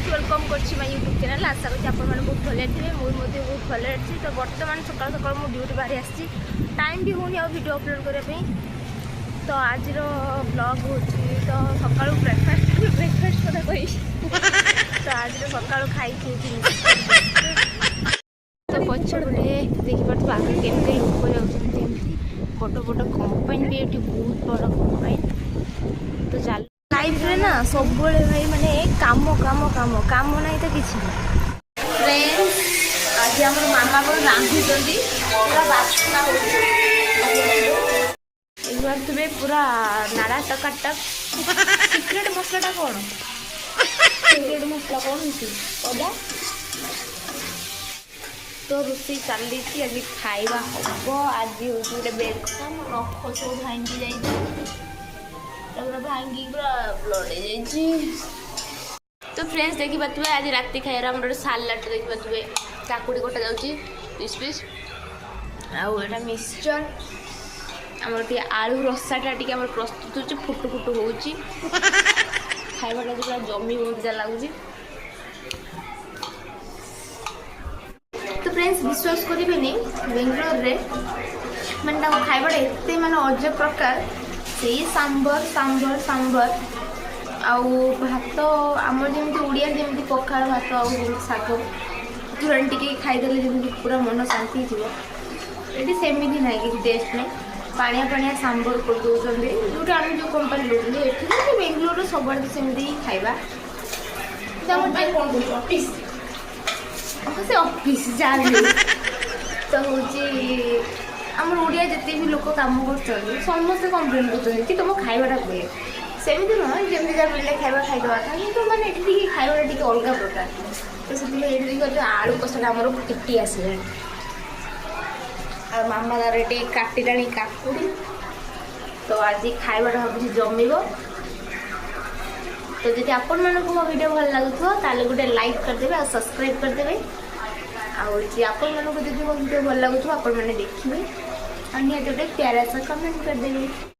Welcome करछि my YouTube channel. आशा करछि आपण माने बहुत भले थिबे। मोर मध्ये बहुत भले अछि। तो वर्तमान सकाळ सकाळ मो ड्यूटी बाहर आछि, टाइम भी होनी आ वीडियो अपलोड करे पे। तो आज रो ब्लॉग होछि तो सकाळ ब्रेकफास्ट कथा कहि तो आज रो सकाळ खाइ छी तो पछड़े देखि पड़त आगे केमते लोक जाउछन्ती फोटो फोटो कंपाइन भी एठी बहुत बड़ कंपाइन। तो चल लाइफ रे ना सब बळे भाई माने काम काम काम काम नाही तो किछि फ्रेंड्स। आज हमर मामा को रांधी जल्दी पूरा बास्ना होछि एक बार तुबे पूरा नाड़ा टकाटक सीक्रेट मसलाटा कोन सीक्रेट मसला कोन होछि ओदा तो रुसी चली थी। आज खाइबा हम आज हूँ गोटे बेड नख सब भांगी जाइए भांगी पूरा ब्लड हो। तो फ्रेंड्स देखी पारे आज राति खाइबार आम गोटे सालाड देखी पारे काकुड़ी कटा जाऊँगी पिस पिस आटा मिक्सचर आमर टे आलू रसाटा टी प्रस्तुत हो फुटु फुटु हो खाइबाटा पूरा जमी बहुत मजा लगुच। तो फ्रेंड्स विश्वास करेंगे बेंगलोर रे मैंने खाइबा एत माने अजब प्रकार से सांबर सांबर सांबर आउ भात आमर जमी ओडिया जमी पखाड़ भात आउ शाग तुरंत टी खाईदे जमी पूरा मन शांति थी। ये सेमती ना कि टेस्ट नहीं पानिया पानिया सांबर कर दौरान जो आम जो कंपानी लगे ये बेंगलोर सब सेमती खाइबा से ऑफिस जाने तो हूँ आम ओडिया जिते भी लोग कम कर समस्ते कम्प्लेन कर तुम खाइबाटा हुए सेमती नुह जमी जहाँ मिले खाइबा खाईदवा था कि मैंने खाइबाटा टी अलग प्रकार। तो से आलू कषाटा आमर फिटी आसला मामा तार ये काटिला काकुड़ी। तो आज खाइबाटा भावी जमीब। तो जब आपण मानक मो वीडियो भल लगुथो ताले गोटे लाइक करदेबे और सब्सक्राइब करदेबे आपण मानक जब मो वीडियो भल लगुथो आपण माने देखिबे और निया गोटे प्यारा सा कमेंट करदेबे।